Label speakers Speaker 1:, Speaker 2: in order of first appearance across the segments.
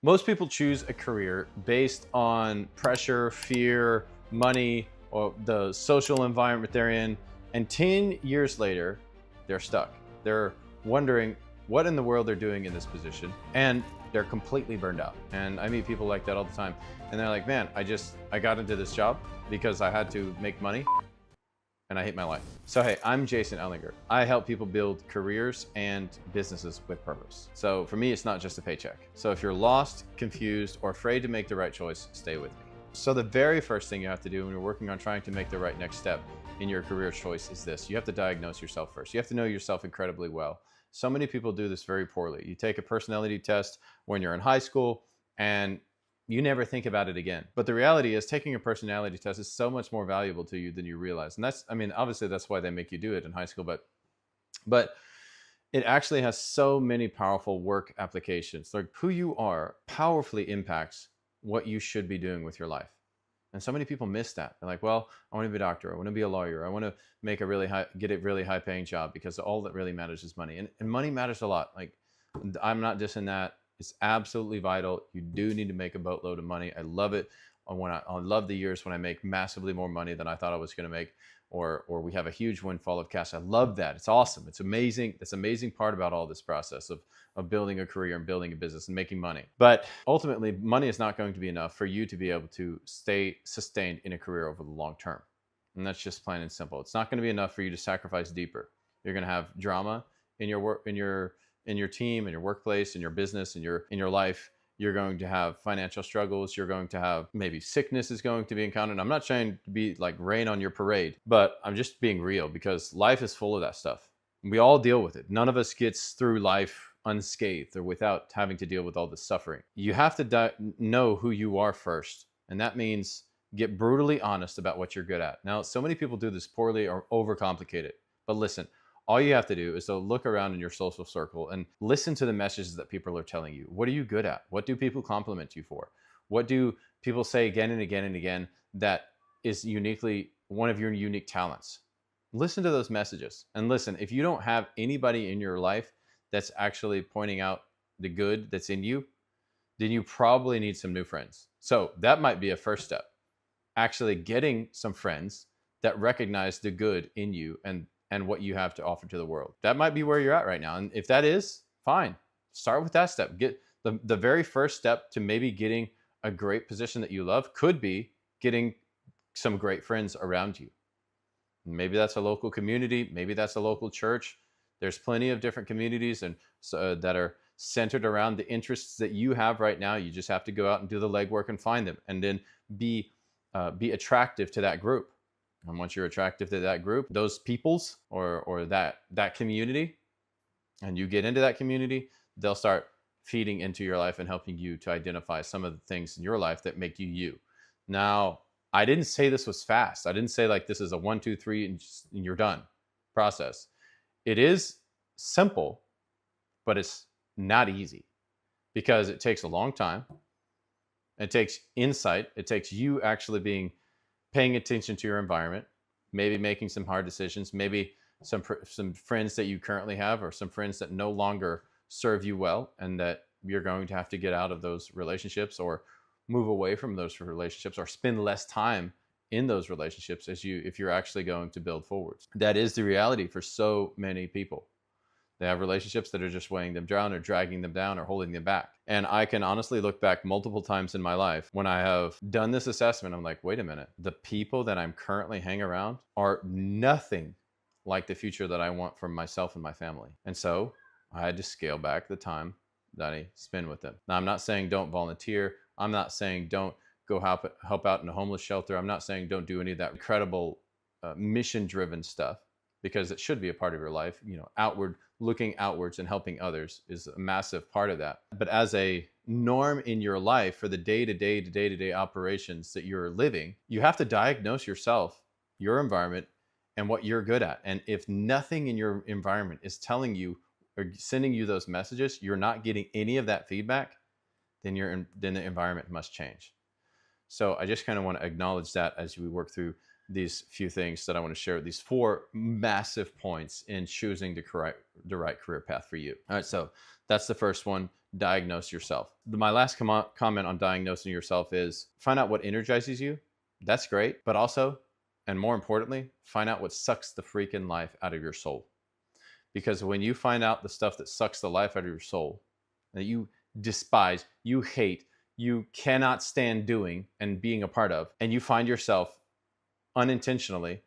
Speaker 1: Most people choose a career based on pressure, fear, money, or the social environment they're in. And 10 years later, they're stuck. They're wondering what in the world they're doing in this position. And they're completely burned out. And I meet people like that all the time. And they're like, man, I got into this job because I had to make money and I hate my life. So hey, I'm Jason Ellinger. I help people build careers and businesses with purpose. So for me, it's not just a paycheck. So if you're lost, confused, or afraid to make the right choice, stay with me. So the very first thing you have to do when you're working on trying to make the right next step in your career choice is this. You have to diagnose yourself first. You have to know yourself incredibly well. So many people do this very poorly. You take a personality test when you're in high school and you never think about it again. But the reality is taking a personality test is so much more valuable to you than you realize. And that's, I mean, obviously that's why they make you do it in high school, but it actually has so many powerful work applications. Like who you are powerfully impacts what you should be doing with your life. And so many people miss that. They're like, well, I want to be a doctor. I want to be a lawyer. I want to make get a really high paying job because all that really matters is money. And money matters a lot. Like I'm not dissing that. It's absolutely vital. You do need to make a boatload of money. I love it. I love the years when I make massively more money than I thought I was going to make, or we have a huge windfall of cash. I love that. It's awesome. It's amazing. That's an amazing part about all this process of building a career and building a business and making money. But ultimately, money is not going to be enough for you to be able to stay sustained in a career over the long term. And that's just plain and simple. It's not going to be enough for you to sacrifice deeper. You're going to have drama in your work, in your team, in your workplace, in your business, in your life. You're going to have financial struggles. You're going to have maybe sickness is going to be encountered. I'm not trying to be like rain on your parade, but I'm just being real because life is full of that stuff. We all deal with it. None of us gets through life unscathed or without having to deal with all this suffering. You have to know who you are first. And that means get brutally honest about what you're good at. Now, so many people do this poorly or overcomplicate it. But listen, all you have to do is to look around in your social circle and listen to the messages that people are telling you. What are you good at? What do people compliment you for? What do people say again and again and again that is uniquely one of your unique talents? Listen to those messages. And listen, if you don't have anybody in your life that's actually pointing out the good that's in you, then you probably need some new friends. So that might be a first step. Actually getting some friends that recognize the good in you and what you have to offer to the world. That might be where you're at right now. And if that is, fine. Start with that step. Get the very first step to maybe getting a great position that you love could be getting some great friends around you. Maybe that's a local community. Maybe that's a local church. There's plenty of different communities and that are centered around the interests that you have right now. You just have to go out and do the legwork and find them, and then be attractive to that group. And once you're attractive to that group, those peoples or that community, and you get into that community, they'll start feeding into your life and helping you to identify some of the things in your life that make you you. Now, I didn't say this was fast. I didn't say like this is a 1, 2, 3 and you're done process. It is simple, but it's not easy because it takes a long time. It takes insight. It takes you actually paying attention to your environment, maybe making some hard decisions, maybe some friends that you currently have or some friends that no longer serve you well and that you're going to have to get out of those relationships or move away from those relationships or spend less time in those relationships if you're actually going to build forwards. That is the reality for so many people. They have relationships that are just weighing them down or dragging them down or holding them back. And I can honestly look back multiple times in my life when I have done this assessment. I'm like, wait a minute, the people that I'm currently hanging around are nothing like the future that I want for myself and my family. And so I had to scale back the time that I spend with them. Now, I'm not saying don't volunteer. I'm not saying don't go help out in a homeless shelter. I'm not saying don't do any of that incredible mission-driven stuff, because it should be a part of your life. You know, looking outwards and helping others is a massive part of that. But as a norm in your life for the day-to-day operations that you're living, you have to diagnose yourself, your environment, and what you're good at. And if nothing in your environment is telling you or sending you those messages, you're not getting any of that feedback, then the environment must change. So I just kind of want to acknowledge that as we work through these few things that I want to share, these 4 massive points in choosing the right career path for you. All right, so that's the first one. diagnose yourself. My last comment on diagnosing yourself is find out what energizes you. That's great. But also, and more importantly, find out what sucks the freaking life out of your soul. Because when you find out the stuff that sucks the life out of your soul, that you despise, you hate, you cannot stand doing and being a part of, and you find yourself unintentionally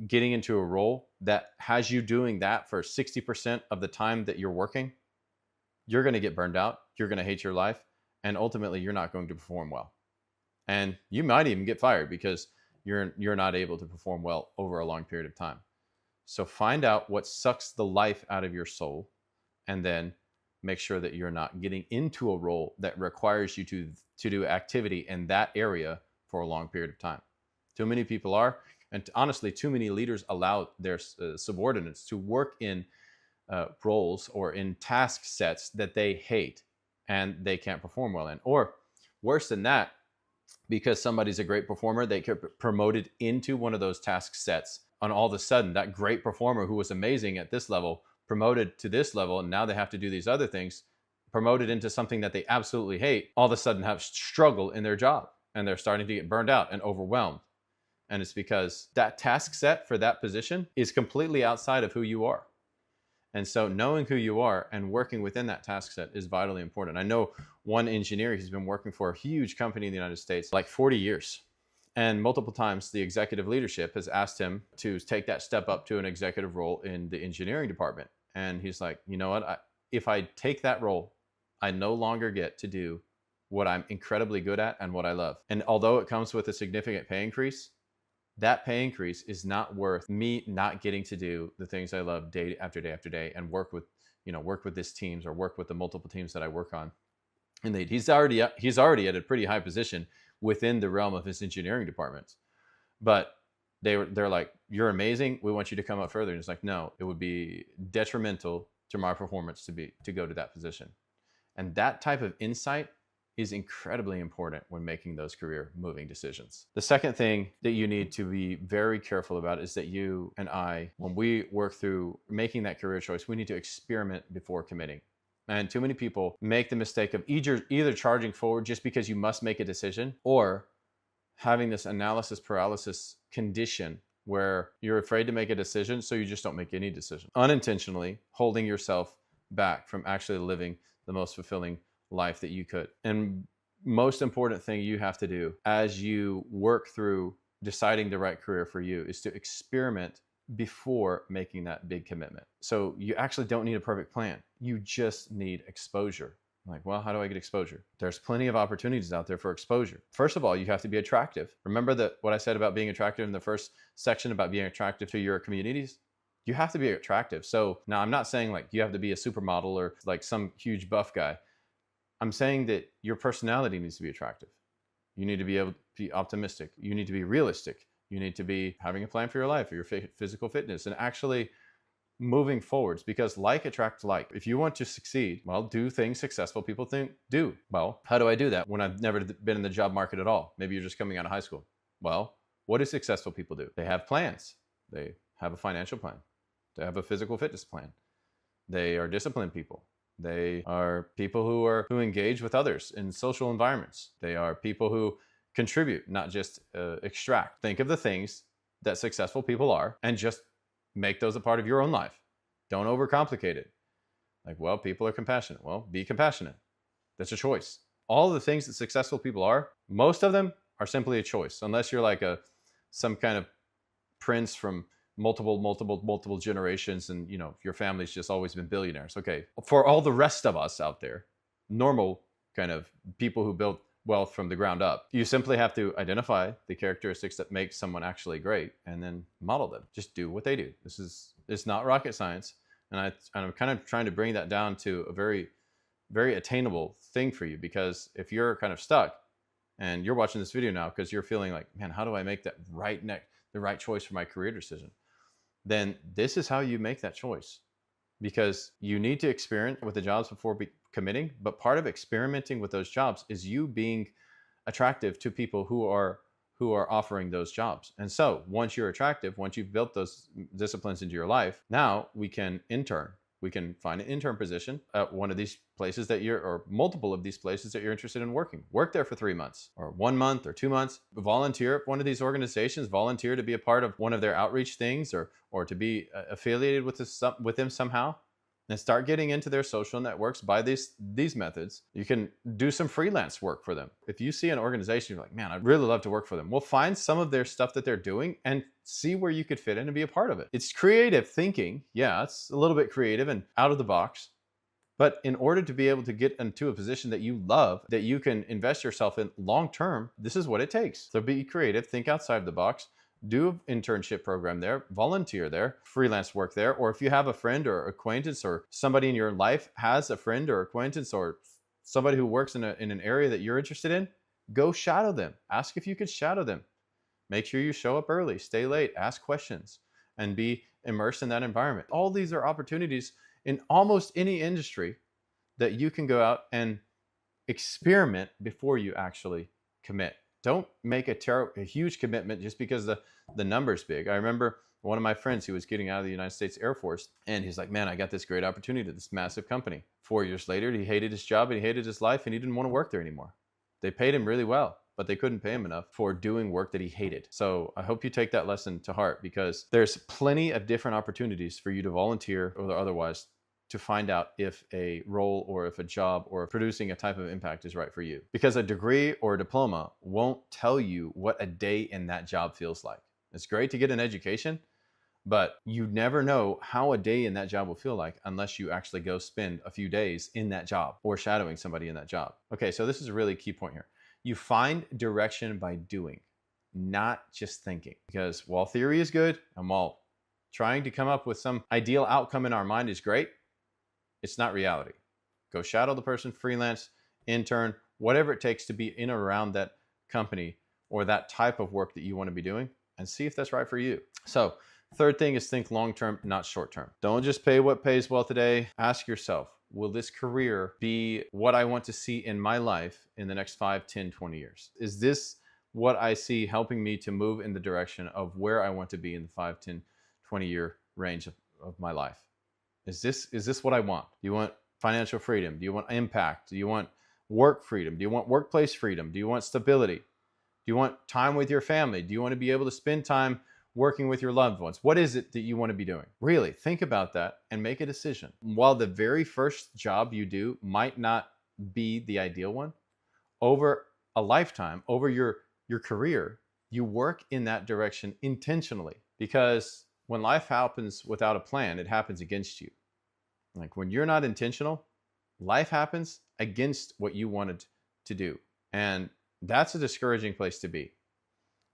Speaker 1: getting into a role that has you doing that for 60% of the time that you're working, you're going to get burned out. You're going to hate your life. And ultimately, you're not going to perform well. And you might even get fired because you're not able to perform well over a long period of time. So find out what sucks the life out of your soul, and then make sure that you're not getting into a role that requires you to do activity in that area for a long period of time. Too many people are, and honestly, too many leaders allow their subordinates to work in roles or in task sets that they hate and they can't perform well in. Or worse than that, because somebody's a great performer, they get promoted into one of those task sets, and all of a sudden that great performer who was amazing at this level promoted to this level, and now they have to do these other things, promoted into something that they absolutely hate, all of a sudden have struggle in their job, and they're starting to get burned out and overwhelmed. And it's because that task set for that position is completely outside of who you are. And so knowing who you are and working within that task set is vitally important. I know one engineer, he's been working for a huge company in the United States, like 40 years. And multiple times the executive leadership has asked him to take that step up to an executive role in the engineering department. And he's like, you know what? If I take that role, I no longer get to do what I'm incredibly good at and what I love. And although it comes with a significant pay increase, that pay increase is not worth me not getting to do the things I love day after day after day and work with this teams or work with the multiple teams that I work on. And he's already at a pretty high position within the realm of his engineering department. But they're like, you're amazing. We want you to come up further. And it's like, no, it would be detrimental to my performance to go to that position. And that type of insight is incredibly important when making those career moving decisions. The second thing that you need to be very careful about is that you and I, when we work through making that career choice, we need to experiment before committing. And too many people make the mistake of either charging forward just because you must make a decision, or having this analysis paralysis condition where you're afraid to make a decision, so you just don't make any decision, unintentionally holding yourself back from actually living the most fulfilling life that you could. And most important thing you have to do as you work through deciding the right career for you is to experiment before making that big commitment. So you actually don't need a perfect plan. You just need exposure. Like, well, how do I get exposure? There's plenty of opportunities out there for exposure. First of all, you have to be attractive. Remember that what I said about being attractive in the first section about being attractive to your communities? You have to be attractive. So now I'm not saying like you have to be a supermodel or like some huge buff guy. I'm saying that your personality needs to be attractive. You need to be able to be optimistic. You need to be realistic. You need to be having a plan for your life, or your physical fitness, and actually moving forwards, because like attracts like. If you want to succeed, well, do things successful people do. Well, how do I do that when I've never been in the job market at all? Maybe you're just coming out of high school. Well, what do successful people do? They have plans. They have a financial plan. They have a physical fitness plan. They are disciplined people. They are people who engage with others in social environments. They are people who contribute, not just extract. Think of the things that successful people are and just make those a part of your own life. Don't overcomplicate it. Like, well, people are compassionate. Well, be compassionate. That's a choice. All of the things that successful people are, most of them are simply a choice, unless you're like some kind of prince from multiple generations, and your family's just always been billionaires. Okay, for all the rest of us out there, normal kind of people who built wealth from the ground up, you simply have to identify the characteristics that make someone actually great and then model them. Just do what they do. It's not rocket science, and I'm kind of trying to bring that down to a very, very attainable thing for you, because if you're kind of stuck and you're watching this video now because you're feeling like, man, how do I make that the right choice for my career decision? Then this is how you make that choice, because you need to experiment with the jobs before committing. But part of experimenting with those jobs is you being attractive to people who are offering those jobs. And so once you're attractive, once you've built those disciplines into your life, now we can intern. We can find an intern position at one of these places that you're, or multiple of these places that you're interested in working. Work there for 3 months or 1 month or 2 months. Volunteer at one of these organizations. Volunteer to be a part of one of their outreach things, or to be affiliated with them somehow. And start getting into their social networks by these methods. You can do some freelance work for them. If you see an organization, you're like, man, I'd really love to work for them. Well, find some of their stuff that they're doing and see where you could fit in and be a part of it. It's creative thinking. Yeah, it's a little bit creative and out of the box. But in order to be able to get into a position that you love, that you can invest yourself in long term, this is what it takes. So be creative, think outside the box. Do an internship program there, volunteer there, freelance work there, or if you have a friend or acquaintance, or somebody in your life has a friend or acquaintance, or somebody who works in an area that you're interested in, go shadow them. Ask if you could shadow them. Make sure you show up early, stay late, ask questions, and be immersed in that environment. All these are opportunities in almost any industry that you can go out and experiment before you actually commit. Don't make a huge commitment just because the number's big. I remember one of my friends who was getting out of the United States Air Force, and he's like, man, I got this great opportunity at this massive company. 4 years later, he hated his job and he hated his life and he didn't want to work there anymore. They paid him really well, but they couldn't pay him enough for doing work that he hated. So I hope you take that lesson to heart, because there's plenty of different opportunities for you to volunteer or otherwise to find out if a role or if a job or producing a type of impact is right for you. Because a degree or a diploma won't tell you what a day in that job feels like. It's great to get an education, but you never know how a day in that job will feel like unless you actually go spend a few days in that job or shadowing somebody in that job. Okay, so this is a really key point here. You find direction by doing, not just thinking. Because while theory is good and while trying to come up with some ideal outcome in our mind is great, it's not reality. Go shadow the person, freelance, intern, whatever it takes to be in or around that company or that type of work that you want to be doing, and see if that's right for you. So third thing is think long-term, not short-term. Don't just pay what pays well today. Ask yourself, will this career be what I want to see in my life in the next 5, 10, 20 years? Is this what I see helping me to move in the direction of where I want to be in the 5, 10, 20 year range of my life? Is this what I want? Do you want financial freedom? Do you want impact? Do you want work freedom? Do you want workplace freedom? Do you want stability? Do you want time with your family? Do you want to be able to spend time working with your loved ones? What is it that you want to be doing? Really think about that and make a decision. While the very first job you do might not be the ideal one, over a lifetime, over your career, you work in that direction intentionally, because when life happens without a plan, it happens against you. Like when you're not intentional, life happens against what you wanted to do. And that's a discouraging place to be.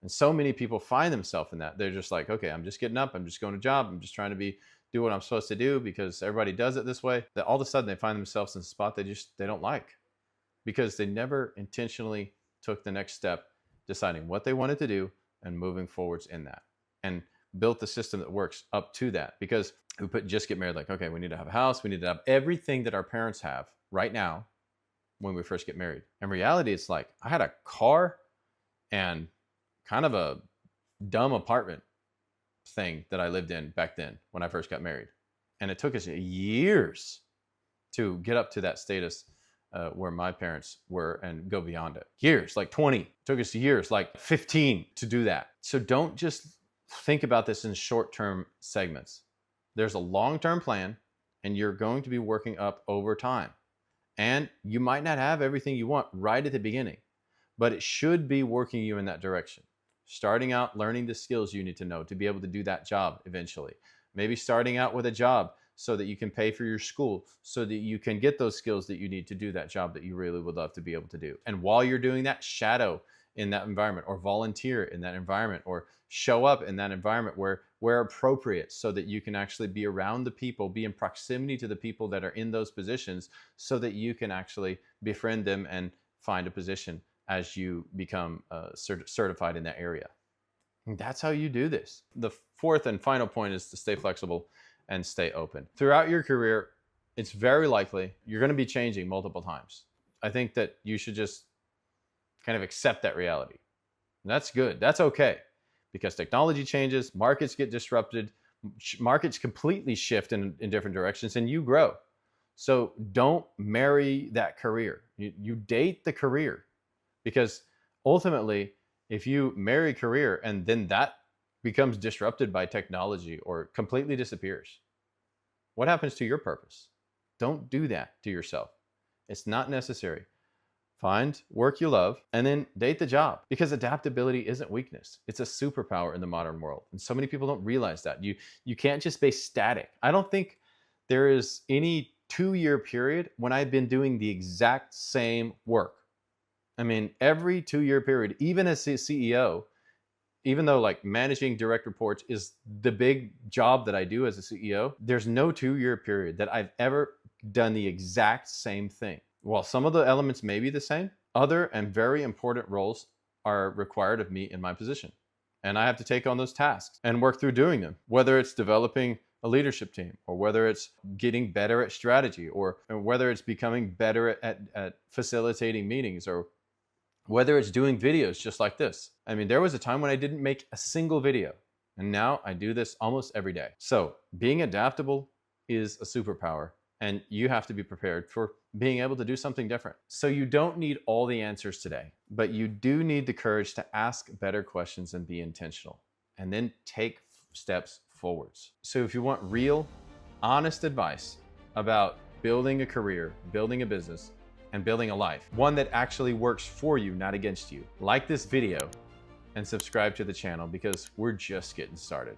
Speaker 1: And so many people find themselves in that. They're just like, okay, I'm just getting up. I'm just going to job. I'm just trying to do what I'm supposed to do because everybody does it this way. That all of a sudden they find themselves in a spot they don't like, because they never intentionally took the next step, deciding what they wanted to do and moving forwards in that. And built the system that works up to that. Because we just get married, like, okay, we need to have a house. We need to have everything that our parents have right now when we first get married. In reality, it's like I had a car and kind of a dumb apartment thing that I lived in back then when I first got married. And it took us years to get up to that status where my parents were and go beyond it. Years, like 20. It took us years, like 15 to do that. So don't just think about this in short-term segments. There's a long-term plan, and you're going to be working up over time. And you might not have everything you want right at the beginning, but it should be working you in that direction. Starting out learning the skills you need to know to be able to do that job eventually. Maybe starting out with a job so that you can pay for your school, so that you can get those skills that you need to do that job that you really would love to be able to do. And while you're doing that, shadow in that environment, or volunteer in that environment, or show up in that environment where appropriate, so that you can actually be around the people, be in proximity to the people that are in those positions, so that you can actually befriend them and find a position as you become certified in that area. And that's how you do this. The fourth and final point is to stay flexible and stay open. Throughout your career, it's very likely you're going to be changing multiple times. I think that you should just kind of accept that reality. And that's good. That's okay, because technology changes, markets get disrupted, Markets completely shift in different directions and you grow. So don't marry that career. You date the career, because ultimately, if you marry career and then that becomes disrupted by technology or completely disappears, what happens to your purpose? Don't do that to yourself. It's not necessary. Find work you love and then date the job, because adaptability isn't weakness. It's a superpower in the modern world. And so many people don't realize that. You can't just be static. I don't think there is any 2-year period when I've been doing the exact same work. I mean, every 2-year period, even as a CEO, even though like managing direct reports is the big job that I do as a CEO, there's no 2-year period that I've ever done the exact same thing. While some of the elements may be the same, other and very important roles are required of me in my position. And I have to take on those tasks and work through doing them, whether it's developing a leadership team, or whether it's getting better at strategy, or whether it's becoming better at facilitating meetings, or whether it's doing videos just like this. I mean, there was a time when I didn't make a single video, and now I do this almost every day. So being adaptable is a superpower, and you have to be prepared for being able to do something different. So you don't need all the answers today, but you do need the courage to ask better questions and be intentional, and then take steps forwards. So if you want real, honest advice about building a career, building a business, and building a life, one that actually works for you, not against you, like this video and subscribe to the channel, because we're just getting started.